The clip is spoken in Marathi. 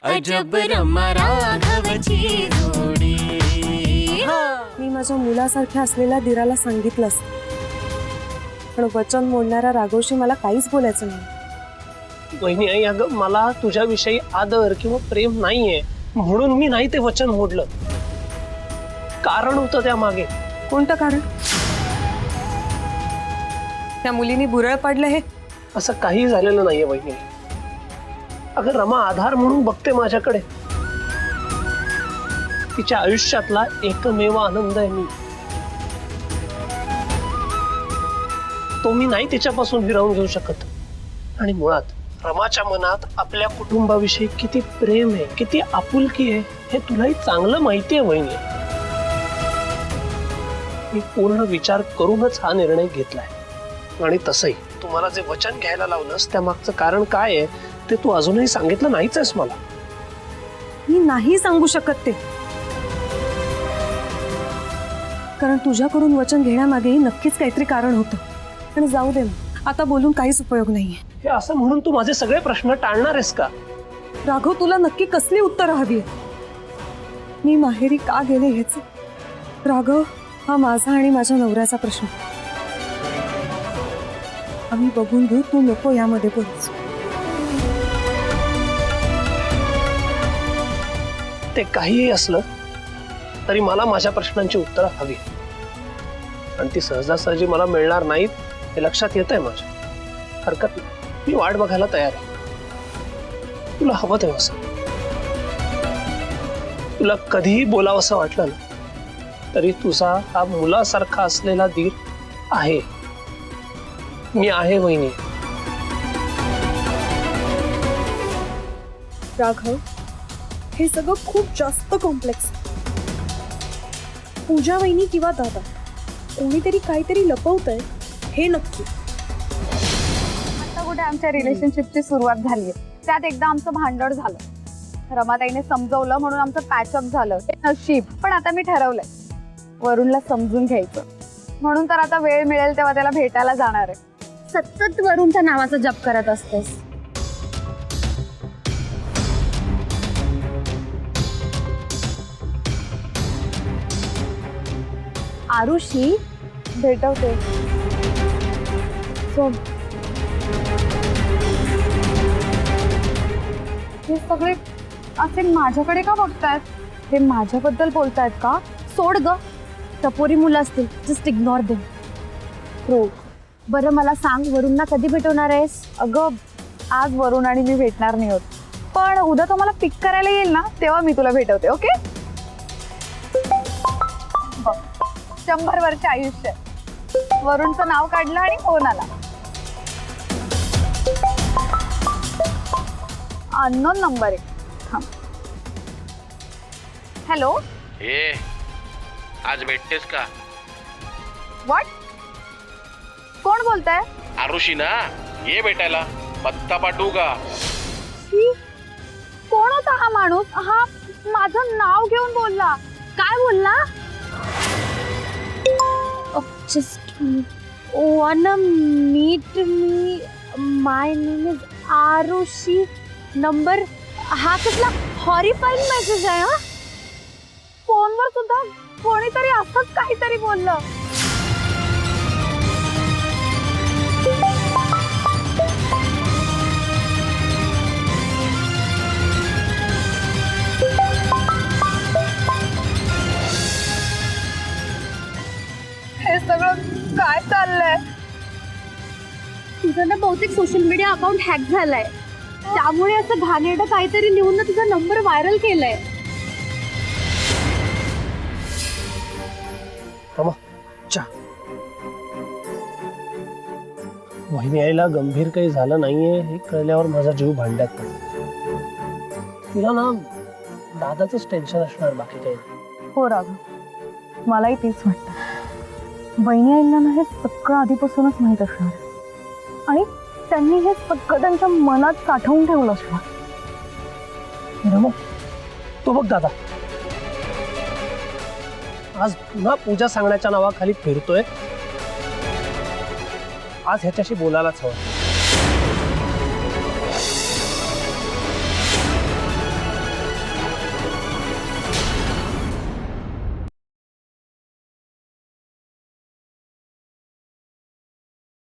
अजब रमा राघवची जोडी। मी माझ्या मुलासारख्या असलेल्या दिराला सांगितलंस, पण वचन मोडणाऱ्या राघवशी मला काहीच बोलायचं नाही। वहिनी आई, अगं मला तुझ्याविषयी आदर किंवा प्रेम नाहीये म्हणून मी नाही ते वचन मोडलं। कारण होतं त्या मागे। कोणतं कारण? त्या मुलीने बुरळ पडलं हे? असं काही झालेलं नाहीये वहिनी। अगं रमा आधार म्हणून बघते माझ्याकडे, तिच्या आयुष्यातला एकमेव आनंद आहे मी। तो मी नाही तिच्यापासून हिरावून घेऊ शकत। आणि मुळात रमाच्या मनात आपल्या कुटुंबाविषयी किती प्रेम आहे, किती आपुलकी आहे हे तुलाही चांगलं माहिती आहे वहिनी। मी पूर्ण विचार करूनच हा निर्णय घेतलाय। आणि तसंही तुम्हाला जे वचन घ्यायला लावलंस त्या मागचं कारण काय आहे ते तू अजूनही सांगितलं नाहीच आहेस मला। मी नाही सांगू शकत ते, कारण तुझ्याकडून वचन घेण्यामागेही नक्कीच काहीतरी कारण होतं। आणि जाऊ दे, आता बोलून काहीच उपयोग नाहीये। हे असं म्हणून तू माझे सगळे प्रश्न टाळणार आहेस का? राघव, तुला नक्की कसली उत्तर हवी? मी माहेरी का गेले ह्याच? राघव, हा माझा आणि माझ्या नवऱ्याचा प्रश्न। आम्ही बघून घेऊ, तू नको यामध्ये बोलूस। ते काहीही असलं तरी मला माझ्या प्रश्नांची उत्तरं हवी, आणि ती सहजासहजी मला मिळणार नाहीत हे लक्षात येत आहे माझ्या। हरकत नाही, मी वाट बघायला तयार आहे। तुला हवं तेव्हा सांग। तुला कधीही बोलावंसं वाटलं ना तरी तुझा हा मुलासारखा असलेला दीर आहे। मी आहे वहिनी। राघव, हे सगळं खूप जास्त कॉम्प्लेक्स। पूजा वहिनी किंवा दादा कोणीतरी काहीतरी लपवतंय हे नक्की। आता कुठे आमच्या रिलेशनशिपची सुरुवात झाली, त्यात एकदा आमचं भांडण झालं। रमाताईने समजवलं म्हणून आमचं पॅचअप झालं, हे नशीब। पण आता मी ठरवलंय वरुणला समजून घ्यायचं, म्हणून तर आता वेळ मिळेल तेव्हा त्याला भेटायला जाणार आहे। सतत वरुणच्या नावाचा जप करत असतेस। आरुषी, भेटवते। सोड। हे सगळे असे माझ्याकडे का बघतायत? हे माझ्याबद्दल बोलतायत का? सोड ग, टपोरी मुलं असतील, जस्ट इग्नोर देम। हो, बरं मला सांग, वरुणला कधी भेटवणार आहेस? अगं आज वरुण आणि मी भेटणार नाही होत, पण उद्या तो मला पिक करायला येईल ना तेव्हा मी तुला भेटवते, ओके? 100 वर्ष आयुष्य। वरुणचं नाव काढलं आणि फोन आला। अननोन नंबर आहे। हॅलो, ए, आज भेटतेस का? व्हॉट? कोण बोलताय? आरुषी ना, ये भेटायला। पत्ता पाठवू का? कोण होता हा माणूस? हा माझं नाव घेऊन बोलला। काय बोलला? Just wanna meet me. My name is Arushi. Number हा कसला हॉरिफाईंग मेसेज आहे हा? फोनवर सुद्धा कोणीतरी असंच काहीतरी बोललं। हे सगळं काय चाललंय? तुझं ना बहुतेक सोशल मीडिया अकाउंट हॅक झालाय, त्यामुळे असं घाणेरडं काहीतरी लिहून ना तुझा नंबर व्हायरल केलाय। रमा, चा वहिनी आईला गंभीर काही झालं नाहीये हे कळल्यावर माझा जीव भांड्यात पडला। तिला ना दादाचंच टेन्शन असणार, बाकी काही नाही। हो राघव, मलाही तेच वाटतं। बहिणी आईंना ना हे सगळं आधीपासूनच माहीत असणार, आणि त्यांनी हे सगळं त्यांच्या मनात साठवून ठेवलं असणार। रमा, तो बघ दादा आज पुन्हा पूजा सांगण्याच्या नावाखाली फिरतोय। आज ह्याच्याशी बोलायलाच हवं।